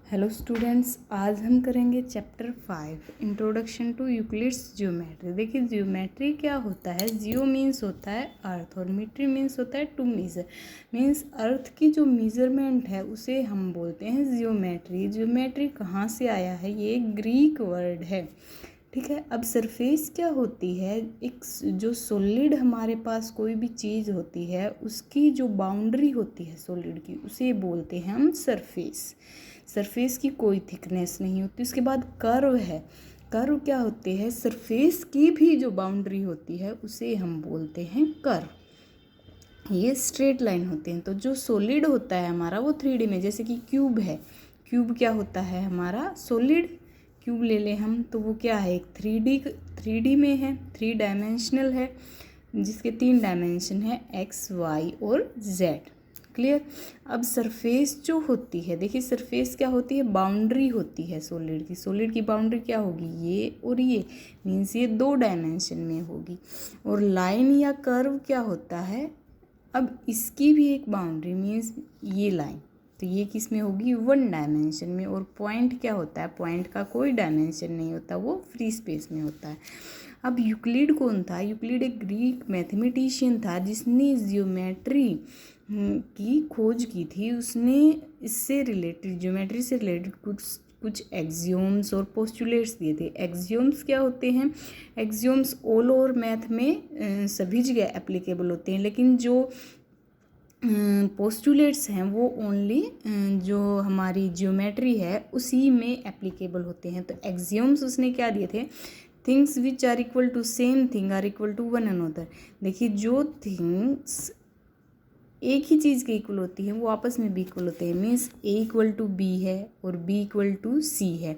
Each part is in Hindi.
हेलो स्टूडेंट्स, आज हम करेंगे chapter 5 introduction to Euclid's geometry. देखिए ज्योमेट्री क्या होता है। जियो मीन्स होता है अर्थ और मीट्री मीन्स होता है टू मीज़र। मीन्स अर्थ की जो मेज़रमेंट है उसे हम बोलते हैं ज्योमेट्री। ज्योमेट्री कहाँ से आया है? ये एक ग्रीक वर्ड है, ठीक है। अब सरफेस क्या होती है? एक जो सॉलिड हमारे पास कोई भी चीज़ होती है उसकी जो बाउंड्री होती है सॉलिड की, उसे बोलते हैं हम सरफेस। सरफेस की कोई थिकनेस नहीं होती। उसके बाद कर्व है। कर्व क्या होते हैं? सरफेस की भी जो बाउंड्री होती है उसे हम बोलते हैं कर्व। ये स्ट्रेट लाइन होते हैं। तो जो सॉलिड होता है हमारा वो 3D में, जैसे कि क्यूब है। क्यूब क्या होता है? हमारा सॉलिड क्यूब ले लें हम तो वो क्या है? एक 3D में है, 3 डायमेंशनल है, जिसके 3 डायमेंशन है एक्स वाई और जेड। क्लियर। अब सरफेस जो होती है, देखिए सरफेस क्या होती है? बाउंड्री होती है सॉलिड की। सॉलिड की बाउंड्री क्या होगी? ये और ये, मीन्स ये 2 डायमेंशन में होगी। और लाइन या कर्व क्या होता है? अब इसकी भी एक बाउंड्री, मीन्स ये लाइन, तो ये किस में होगी? 1 डायमेंशन में। और पॉइंट क्या होता है? पॉइंट का कोई डायमेंशन नहीं होता, वो फ्री स्पेस में होता है। अब यूक्लिड कौन था? यूक्लिड एक ग्रीक मैथमेटिशियन था जिसने जियोमेट्री की खोज की थी। उसने इससे रिलेटेड, ज्योमेट्री से रिलेटेड कुछ एक्सियोम्स और पोस्टुलेट्स दिए थे। एक्सियोम्स क्या होते हैं? एक्सियोम्स ऑल ओवर मैथ में सभी जगह एप्लीकेबल होते हैं, लेकिन जो पोस्टुलेट्स हैं वो ओनली जो हमारी ज्योमेट्री है उसी में एप्लीकेबल होते हैं। तो एक्सियोम्स उसने क्या दिए थे? Things which are equal to same thing are equal to one another. देखिए जो थिंग्स एक ही चीज़ के इक्वल होती है वो आपस में भी इक्वल होते हैं। Means A equal to B है और बी इक्वल टू सी है,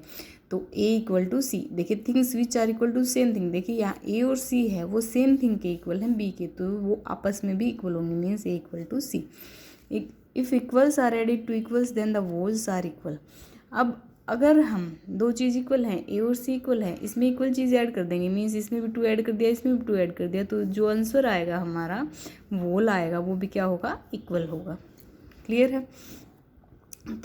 तो ए इक्वल टू सी। देखिए things which are equal to same thing, देखिए यहाँ ए और सी है वो सेम थिंग के इक्वल हैं बी के, तो वो आपस में भी इक्वल होंगे। Means A equal to C. If equals are added to equals then the wholes are equal. अब अगर हम दो चीज़ इक्वल हैं, ए और सी इक्वल है, इसमें इक्वल चीज़ ऐड कर देंगे, मीन्स इसमें भी 2 ऐड कर दिया, इसमें भी 2 ऐड कर दिया, तो जो आंसर आएगा हमारा वोल आएगा, वो भी क्या होगा? इक्वल होगा। क्लियर है।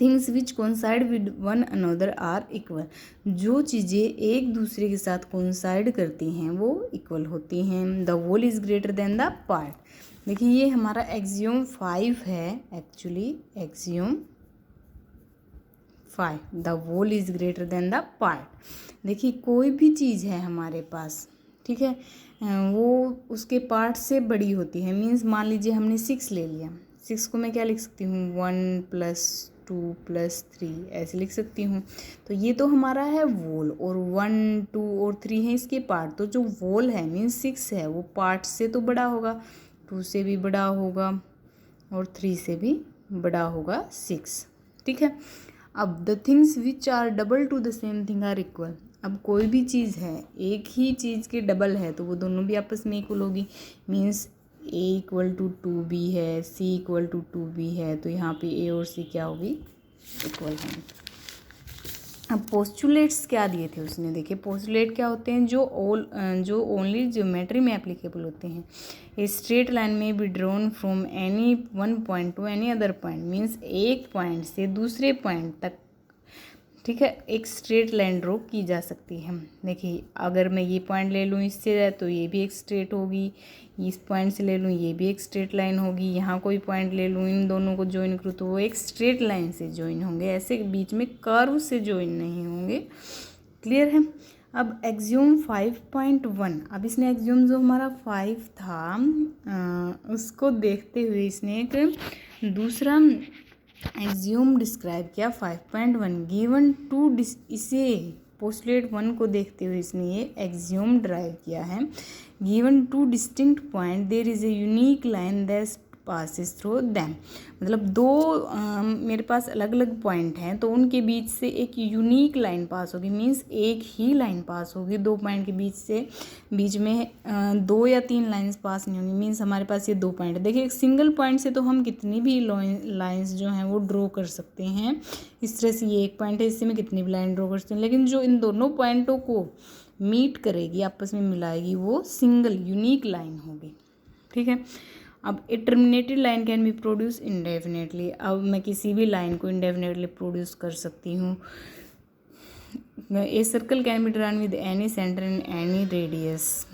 Things which coincide with one another are equal. जो चीज़ें एक दूसरे के साथ कोइंसाइड करती हैं वो इक्वल होती हैं। The whole is greater than the part. देखिए ये हमारा एक्सियोम 5 है, actually axiom 5, the whole is greater than the part. देखिए कोई भी चीज़ है हमारे पास, ठीक है, वो उसके पार्ट से बड़ी होती है। मीन्स मान लीजिए हमने 6 ले लिया, 6 को मैं क्या लिख सकती हूँ? 1 + 2 + 3 ऐसे लिख सकती हूँ। तो ये तो हमारा है वोल, और 1, 2 और 3 है इसके पार्ट। तो जो वोल है मीन्स 6 है वो पार्ट से तो बड़ा होगा, 2 से भी बड़ा होगा और 3 से भी बड़ा होगा 6, ठीक है। अब the things which are double to the same thing are equal. अब कोई भी चीज़ है एक ही चीज़ के डबल है तो वो दोनों भी आपस में इक्वल होगी। Means A equal to 2b है, सी इक्वल टू 2b है, तो यहाँ पे ए और सी क्या होगी? इक्वल होंगी। अब पोस्टुलेट्स क्या दिए थे उसने? देखिए पोस्टुलेट क्या होते हैं? जो ओनली ज्योमेट्री में एप्लीकेबल होते हैं। ए स्ट्रेट लाइन में be drawn from any one point two any other point. Means एक पॉइंट से दूसरे पॉइंट तक, ठीक है, एक स्ट्रेट लाइन ड्रॉ की जा सकती है। देखिए अगर मैं ये पॉइंट ले लूँ इससे तो ये भी एक स्ट्रेट होगी, इस पॉइंट से ले लूँ ये भी एक स्ट्रेट लाइन होगी, यहाँ कोई पॉइंट ले लूँ इन दोनों को ज्वाइन करूँ तो वो एक स्ट्रेट लाइन से ज्वाइन होंगे, ऐसे बीच में कर्व से ज्वाइन नहीं होंगे। क्लियर है। अब एक्सियोम 5.1, अब इसने एक्सियोम जो हमारा 5 था उसको देखते हुए इसने एक दूसरा एक्सियोम डिस्क्राइब किया 5.1 गिवन टू। इसे पोस्टुलेट 1 को देखते हुए इसने ये एक्सियोम ड्राइव किया है। Given two distinct point there is a unique line that passes through them. मतलब दो मेरे पास अलग अलग पॉइंट हैं तो उनके बीच से एक यूनिक लाइन पास होगी। मीन्स एक ही लाइन पास होगी, 2 पॉइंट के बीच में 2 या 3 लाइंस पास नहीं होंगी। मीन्स हमारे पास ये 2 पॉइंट है। देखिए एक सिंगल पॉइंट से तो हम कितनी भी लाइंस जो हैं वो ड्रॉ कर सकते हैं। इस तरह से ये एक पॉइंट है, इससे मैं कितनी भी लाइन ड्रॉ कर सकती हूँ, लेकिन जो इन दोनों पॉइंटों को मीट करेगी, आपस में मिलाएगी, वो सिंगल यूनिक लाइन होगी, ठीक है। अब a terminated line can be produce indefinitely, अब मैं किसी भी लाइन को इंडेफिनेटली प्रोड्यूस कर सकती हूँ। A circle can be drawn with any centre and any radius,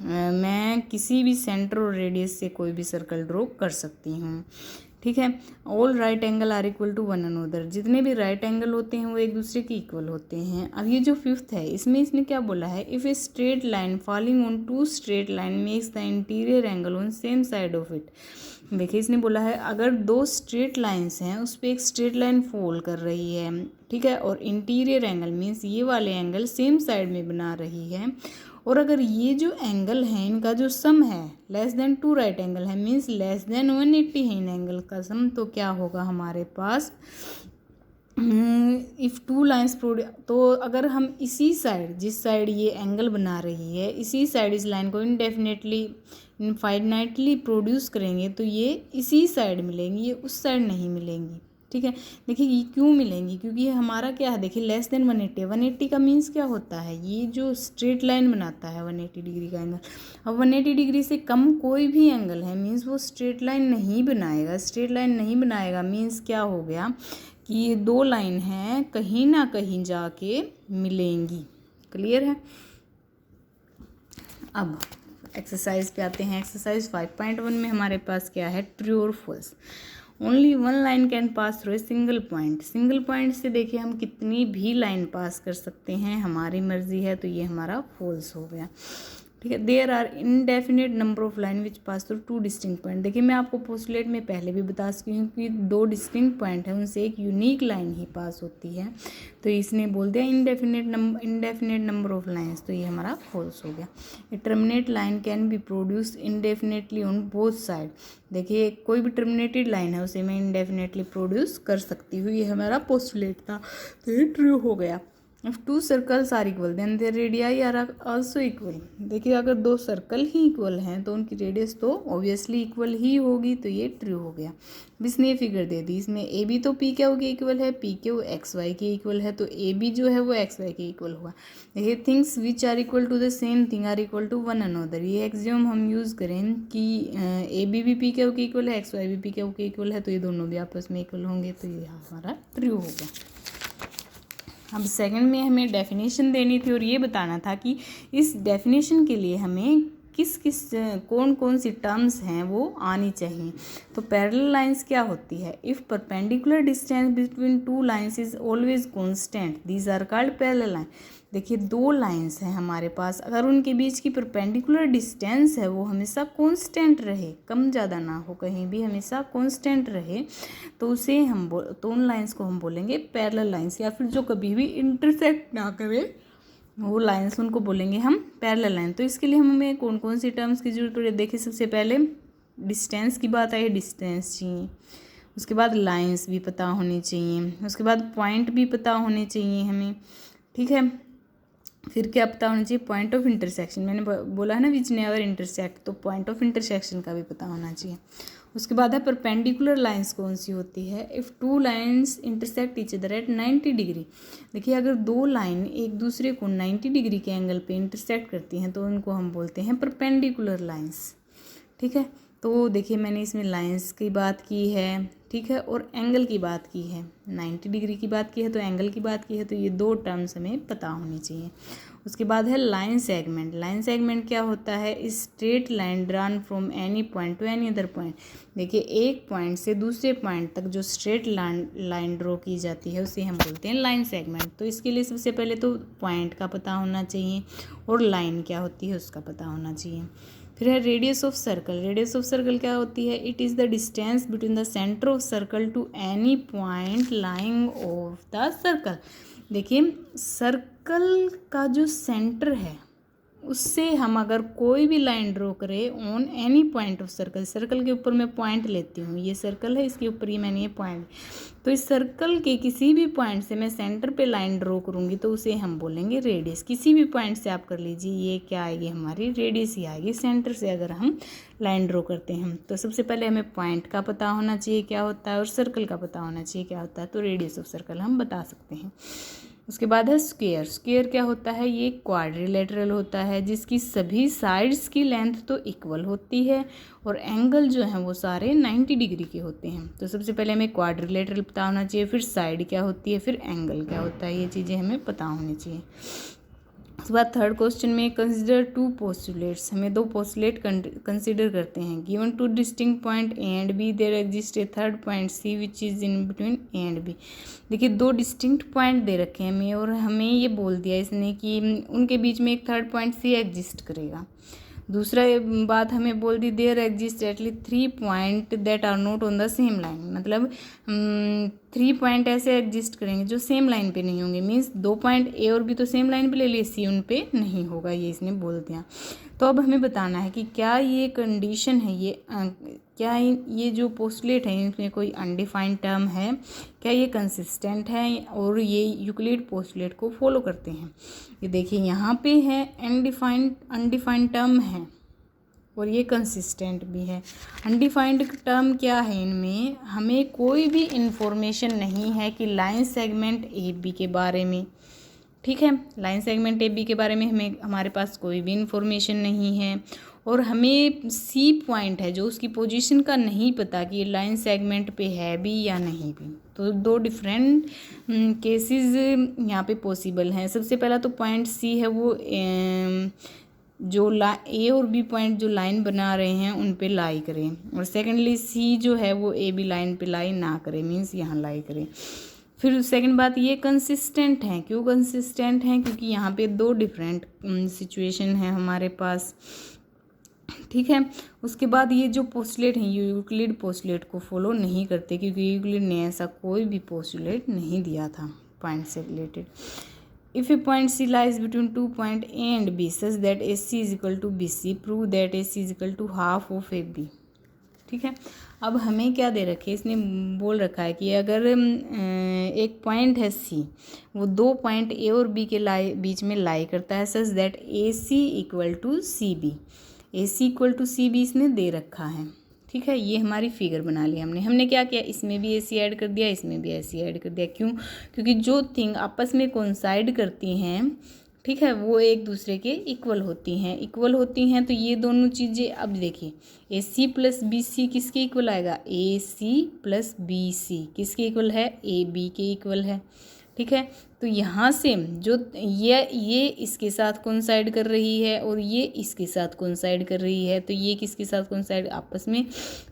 मैं किसी भी सेंटर और रेडियस से कोई भी सर्कल ड्रॉ कर सकती हूँ, ठीक है। All right angle are equal to one another, जितने भी राइट एंगल होते हैं वो एक दूसरे के इक्वल होते हैं। अब ये जो फिफ्थ है इसमें इसने क्या बोला है, if a straight line falling on two straight line makes the interior angle on same side of it. देखिए इसने बोला है अगर दो स्ट्रेट लाइंस हैं उस पर एक स्ट्रेट लाइन फॉल कर रही है, ठीक है, और इंटीरियर एंगल मीन्स ये वाले एंगल सेम साइड में बना रही है, और अगर ये जो एंगल है इनका जो सम है less than two right angle है मीन्स लेस देन 180 है इन एंगल का सम, तो क्या होगा हमारे पास, इफ़ टू लाइन्स तो अगर हम इसी साइड जिस साइड ये एंगल बना रही है इसी साइड इस लाइन को इंडेफिनेटली इनफाइनाइटली प्रोड्यूस करेंगे तो ये इसी साइड मिलेंगी, ये उस साइड नहीं मिलेंगी, ठीक है। देखिए ये क्यों मिलेंगी, क्योंकि ये हमारा क्या है, देखिए लेस देन 180, 180 का मीन्स क्या होता है, ये जो स्ट्रेट लाइन बनाता है 180 डिग्री का एंगल, अब 180 डिग्री से कम कोई भी एंगल है मीन्स वो स्ट्रेट लाइन नहीं बनाएगा। स्ट्रेट लाइन नहीं बनाएगा मीन्स क्या हो गया कि ये दो लाइन हैं कहीं ना कहीं जाके मिलेंगी, क्लियर है। अब एक्सरसाइज पे आते हैं। एक्सरसाइज 5.1 में हमारे पास क्या है, ट्रू और false. Only one line can pass through a single point. Single point से देखिए हम कितनी भी लाइन पास कर सकते हैं, हमारी मर्जी है, तो ये हमारा फॉल्स हो गया, ठीक है। There are indefinite number of line which pass through two distinct point. देखिए मैं आपको पोस्टुलेट में पहले भी बता चुकी हूँ कि दो डिस्टिंक्ट पॉइंट है उनसे एक यूनिक लाइन ही पास होती है, तो इसने बोल दिया इनडेफिनेट नंबर ऑफ लाइन्स, तो ये हमारा फॉल्स हो गया। A terminate line can be produce indefinitely on both side. देखिए कोई भी टर्मिनेटेड लाइन है उसे मैं इनडेफिनेटली प्रोड्यूस कर सकती हूँ, ये हमारा पोस्टुलेट था, तो ये ट्रू हो गया। If two circles are equal then their radii are also equal। देखिए अगर दो सर्कल ही इक्वल हैं तो उनकी रेडियस तो ऑब्वियसली इक्वल ही होगी, तो ये ट्रू हो गया। अब इसने फिगर दे दी, इसमें ए बी तो पी क्यू के इक्वल है, पी क्यू एक्स वाई के इक्वल है, तो ए बी जो है वो एक्स वाई के इक्वल हुआ। देखिए things which are equal to the same thing are equal to one another, ये एक्सियोम हम यूज़ करें कि ए बी भी पी क्यू के इक्वल है, एक्स वाई भी पी क्यू के इक्वल है, तो ये दोनों भी आपस में इक्वल होंगे, तो ये हमारा ट्रू हो गया। अब सेकंड में हमें डेफिनेशन देनी थी और ये बताना था कि इस डेफिनेशन के लिए हमें कौन कौन सी टर्म्स हैं वो आनी चाहिए। तो पैरेलल लाइंस क्या होती है, if perpendicular distance between two lines is always constant these are called parallel line. देखिए दो लाइंस हैं हमारे पास, अगर उनके बीच की परपेंडिकुलर डिस्टेंस है वो हमेशा कांस्टेंट रहे, कम ज़्यादा ना हो, कहीं भी हमेशा कांस्टेंट रहे, तो उसे हम तो उन लाइंस को हम बोलेंगे पैरेलल लाइंस, या फिर जो कभी भी इंटरसेक्ट ना करे वो लाइंस उनको बोलेंगे हम पैरेलल लाइन। तो इसके लिए हमें कौन कौन सी टर्म्स की जरूरत पड़े, देखिए सबसे पहले डिस्टेंस की बात आई, डिस्टेंस चाहिए, उसके बाद लाइंस भी पता होनी चाहिए, उसके बाद पॉइंट भी पता होने चाहिए हमें, ठीक है। फिर क्या पता होना चाहिए, पॉइंट ऑफ इंटरसेक्शन, मैंने बोला है ना विच नेवर इंटरसेक्ट, तो पॉइंट ऑफ इंटरसेक्शन का भी पता होना चाहिए। उसके बाद है परपेंडिकुलर लाइंस कौन सी होती है, if two lines intersect each other at 90 degree. देखिए अगर दो लाइन एक दूसरे को 90 डिग्री के एंगल पे इंटरसेक्ट करती हैं तो उनको हम बोलते हैं परपेंडिकुलर लाइंस, ठीक है। तो देखिए मैंने इसमें लाइंस की बात की है, ठीक है, और एंगल की बात की है, 90 डिग्री की बात की है तो एंगल की बात की है, तो ये दो टर्म्स हमें पता होनी चाहिए। उसके बाद है लाइन सेगमेंट। लाइन सेगमेंट क्या होता है, straight line drawn from any point two any other point. देखिए एक पॉइंट से दूसरे पॉइंट तक जो स्ट्रेट लाइन ड्रॉ की जाती है उसे हम बोलते हैं लाइन सेगमेंट। तो इसके लिए सबसे पहले तो पॉइंट का पता होना चाहिए और लाइन क्या होती है उसका पता होना चाहिए। फिर है radius of circle. Radius of circle क्या होती है, it is the distance between the centre of circle to any point lying of the circle. देखिए सर्कल का जो सेंटर है उससे हम अगर कोई भी लाइन ड्रॉ करें on any point of circle, circle के ऊपर मैं पॉइंट लेती हूँ, ये सर्कल है इसके ऊपर ही मैंने ये पॉइंट, तो इस सर्कल के किसी भी पॉइंट से मैं सेंटर पे लाइन ड्रॉ करूँगी तो उसे हम बोलेंगे रेडियस। किसी भी पॉइंट से आप कर लीजिए, ये क्या आएगी हमारी रेडियस ही आएगी सेंटर से अगर हम लाइन ड्रॉ करते हैं। तो सबसे पहले हमें पॉइंट का पता होना चाहिए क्या होता है और सर्कल का पता होना चाहिए क्या होता है, तो रेडियस ऑफ सर्कल हम बता सकते हैं। उसके बाद है स्क्वायर। स्क्वायर क्या होता है, ये क्वाड्रिलेटरल होता है जिसकी सभी साइड्स की लेंथ तो इक्वल होती है और एंगल जो है वो सारे 90 डिग्री के होते हैं। तो सबसे पहले हमें क्वाड्रिलेटरल पता होना चाहिए, फिर साइड क्या होती है, फिर एंगल क्या होता है, ये चीज़ें हमें पता होनी चाहिए। उसके बाद थर्ड क्वेश्चन में कंसिडर टू पोस्टुलेट्स, हमें दो पोस्टुलेट कंसिडर करते हैं। Given two distinct point A and B there exist a third point C which is in between A and B. देखिए दो डिस्टिंक्ट पॉइंट दे रखे हैं हमें और हमें ये बोल दिया इसने कि उनके बीच में एक थर्ड पॉइंट सी एग्जिस्ट करेगा। दूसरा बात हमें बोल दी there exist at least 3 point that are not on the same line, मतलब 3 पॉइंट ऐसे एग्जिस्ट करेंगे जो सेम लाइन पे नहीं होंगे। मीन्स 2 पॉइंट ए और बी तो सेम लाइन पे ले लिए, सी उन पे नहीं होगा, ये इसने बोल दिया। तो अब हमें बताना है कि क्या ये कंडीशन है, क्या ये जो पोस्टुलेट है इसमें कोई अनडिफाइंड टर्म है, क्या ये कंसिस्टेंट है और ये यूक्लिड पोस्टुलेट को फॉलो करते हैं। ये देखिए यहाँ पे है अनडिफाइंड टर्म है और ये कंसिस्टेंट भी है। अनडिफाइंड टर्म क्या है, इनमें हमें कोई भी इंफॉर्मेशन नहीं है कि लाइन सेगमेंट ए बी के बारे में, ठीक है, लाइन सेगमेंट ए बी के बारे में हमारे पास कोई भी इंफॉर्मेशन नहीं है और हमें सी पॉइंट है जो उसकी पोजीशन का नहीं पता कि ये लाइन सेगमेंट पे है भी या नहीं भी। तो दो डिफरेंट केसेस यहाँ पे पॉसिबल हैं। सबसे पहला तो पॉइंट सी है वो जो ए और बी पॉइंट जो लाइन बना रहे हैं उन पे लाई करें, और सेकेंडली सी जो है वो ए बी लाइन पे लाई ना करें, मीन्स यहाँ लाई करें। फिर सेकंड बात, ये कंसिस्टेंट हैं। क्यों कंसिस्टेंट हैं, क्योंकि यहाँ पे दो डिफरेंट सिचुएशन है हमारे पास, ठीक है। उसके बाद ये जो पोस्टुलेट हैं ये यूक्लिड पोस्टुलेट को फॉलो नहीं करते, क्योंकि यूक्लिड ने ऐसा कोई भी पोस्टुलेट नहीं दिया था पॉइंट से related. If a point C lies between 2 point A and B such that A C is equal to B C, prove that A C is equal to half of A B, ठीक है। अब हमें क्या दे रखे, इसने बोल रखा है कि अगर एक पॉइंट है सी, वो दो पॉइंट ए और बी के बीच में लाई करता है such that A C equal to C B, A C equal to C B इसने दे रखा है, ठीक है। ये हमारी फिगर बना ली हमने क्या किया, इसमें भी ए सी ऐड कर दिया, इसमें भी ए सी ऐड कर दिया। क्यों, क्योंकि जो थिंग आपस में कोइंसाइड करती हैं, ठीक है, वो एक दूसरे के इक्वल होती हैं तो ये दोनों चीज़ें, अब देखिए ए सी प्लस बी सी किसके इक्वल आएगा, ए सी प्लस बी सी किसके इक्वल है, ए बी के इक्वल है, ठीक है। तो यहाँ से जो ये इसके साथ कोइंसाइड कर रही है और ये इसके साथ कोइंसाइड कर रही है, तो ये किसके साथ कोइंसाइड आपस में,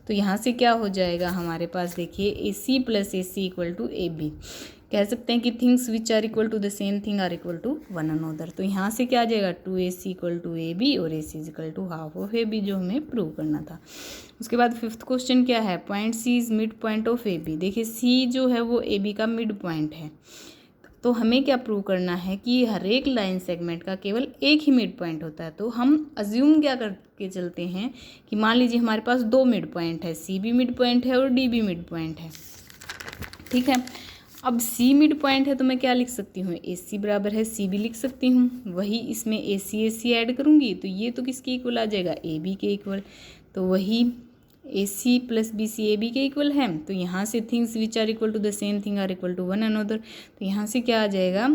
तो यहाँ से क्या हो जाएगा हमारे पास, देखिए A C plus A C equal to A B. कह सकते हैं कि things which are equal to the same thing are equal to one another. तो यहाँ से क्या आ जाएगा, 2ac equal to A B और ac is equal to half of A B, जो हमें प्रूव करना था। उसके बाद फिफ्थ क्वेश्चन क्या है, point C is mid point of A B. देखिए सी जो है वो ए बी का मिड पॉइंट है, तो हमें क्या प्रूव करना है कि हर एक लाइन सेगमेंट का केवल एक ही मिड पॉइंट होता है। तो हम अज्यूम क्या करके चलते हैं कि मान लीजिए हमारे पास दो मिड पॉइंट है, सी भी मिड पॉइंट है और डी भी मिड पॉइंट है, ठीक है। अब सी मिड पॉइंट है तो मैं क्या लिख सकती हूँ, ए सी बराबर है सी भी लिख सकती हूँ। वही इसमें ए सी ऐड करूँगी तो ये तो किसके इक्वल आ जाएगा, ए बी के इक्वल। तो वही A C plus B C A B के इक्वल है। तो यहाँ से things which are equal to the same thing are equal to one another. तो यहाँ से क्या आ जाएगा,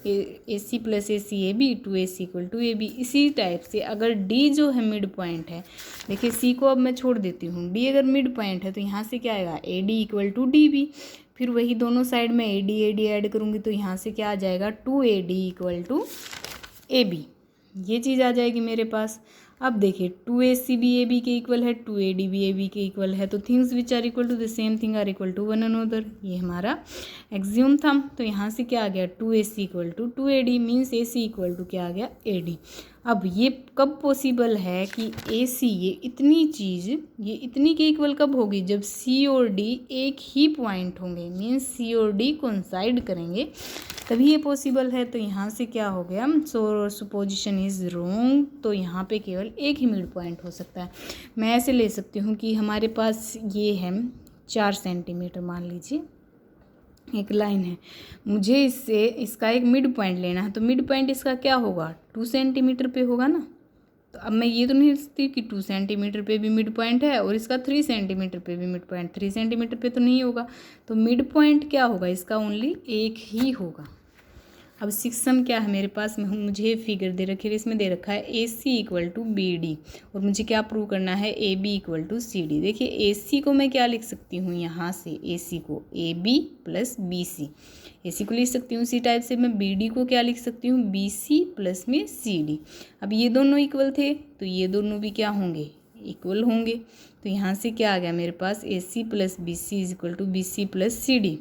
A C plus A C A B two A C equal to A B. इसी टाइप से अगर डी जो है मिड पॉइंट है, देखिए सी को अब मैं छोड़ देती हूँ, डी अगर मिड पॉइंट है तो यहाँ से क्या आएगा, A D equal to D B. फिर वही दोनों साइड में ए डी ऐड करूँगी तो यहाँ से क्या आ जाएगा, two A D equal to A B, ये चीज़ आ जाएगी मेरे पास। अब देखिए two A C B A B के इक्वल है, two A D B A B के इक्वल है, तो things which are equal to the same thing are equal to one another, ये हमारा एक्सियम था। तो यहाँ से क्या आ गया, two A C equal to two A D, means A C equal to क्या आ गया, ए डी। अब ये कब पॉसिबल है कि ए सी ये इतनी के इक्वल कब होगी, जब सी और डी एक ही पॉइंट होंगे, मीन्स सी और डी कोइंसाइड करेंगे तभी ये पॉसिबल है। तो यहाँ से क्या हो गया, सो सुपोजिशन इज़ रॉन्ग। तो यहाँ पे केवल एक ही मिड पॉइंट हो सकता है। मैं ऐसे ले सकती हूँ कि हमारे पास ये है 4 सेंटीमीटर, मान लीजिए एक लाइन है, मुझे इसका एक मिड पॉइंट लेना है। तो मिड पॉइंट इसका क्या होगा, 2 सेंटीमीटर पे होगा ना। तो अब मैं ये तो नहीं लिखती कि 2 सेंटीमीटर पे भी मिड पॉइंट है और इसका 3 सेंटीमीटर पे भी मिड पॉइंट, 3 सेंटीमीटर पे तो नहीं होगा। तो मिड पॉइंट क्या होगा इसका, ओनली एक ही होगा। अब 6 सम क्या है मेरे पास, मुझे फिगर दे रखी है, इसमें दे रखा है AC इक्वल टू BD और मुझे क्या प्रूव करना है AB इक्वल टू CD। देखिए AC को मैं क्या लिख सकती हूँ, यहाँ से AC को AB प्लस BC, AC को लिख सकती हूँ। इसी टाइप से मैं BD को क्या लिख सकती हूँ, BC प्लस में CD। अब ये दोनों इक्वल थे तो ये दोनों भी क्या होंगे, इक्वल होंगे। तो यहाँ से क्या आ गया मेरे पास, AC plus BC is equal to BC plus CD।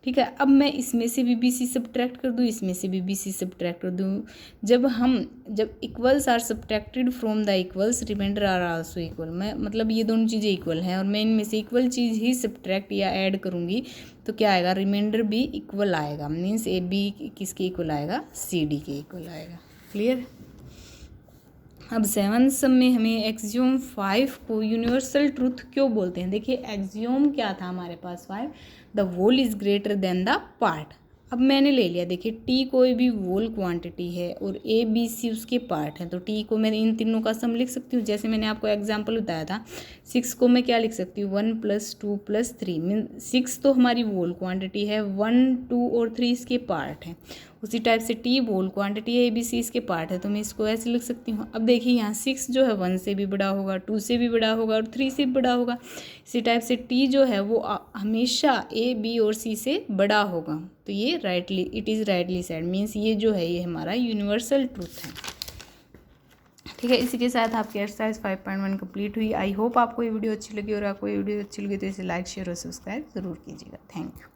ठीक है, अब मैं इसमें से भी BC सब्ट्रैक्ट कर दूँ, इसमें से भी BC सब्ट्रैक्ट कर दूँ। जब equals are subtracted from the equals remainder are also equal, मैं मतलब ये दोनों चीज़ें इक्वल हैं और मैं इनमें से इक्वल चीज़ ही सब्ट्रैक्ट या ऐड करूँगी तो क्या आएगा, रिमाइंडर भी इक्वल आएगा। मीन्स AB किसके इक्वल आएगा, CD के इक्वल आएगा। क्लियर। अब 7 सम में हमें एक्सियोम 5 को यूनिवर्सल ट्रूथ क्यों बोलते हैं। देखिए एक्सियोम क्या था हमारे पास 5, the whole is greater than the part. अब मैंने ले लिया, देखिए टी कोई भी होल क्वांटिटी है और ABC उसके पार्ट हैं, तो टी को मैं इन तीनों का सम लिख सकती हूँ। जैसे मैंने आपको एग्जांपल बताया था, 6 को मैं क्या लिख सकती हूँ, 1 + 2 + 3 मीन 6 तो हमारी होल क्वांटिटी है, 1, 2 और 3 इसके पार्ट हैं। उसी टाइप से टी होल क्वांटिटी है, ABC इसके पार्ट है, तो मैं इसको ऐसे लिख सकती हूँ। अब देखिए यहाँ 6 जो है 1 से भी बड़ा होगा, 2 से भी बड़ा होगा और 3 से भी बड़ा होगा। इसी टाइप से टी जो है वो हमेशा A, B और C से बड़ा होगा। तो ये rightly, it is rightly side, means ये जो है ये हमारा यूनिवर्सल ट्रूथ है। ठीक है, इसी के साथ आपकी एक्सरसाइज 5.1 कंप्लीट हुई। आई होप आपको ये वीडियो अच्छी लगी और आपको ये वीडियो अच्छी लगी तो इसे लाइक, शेयर और सब्सक्राइब ज़रूर कीजिएगा। Thank you.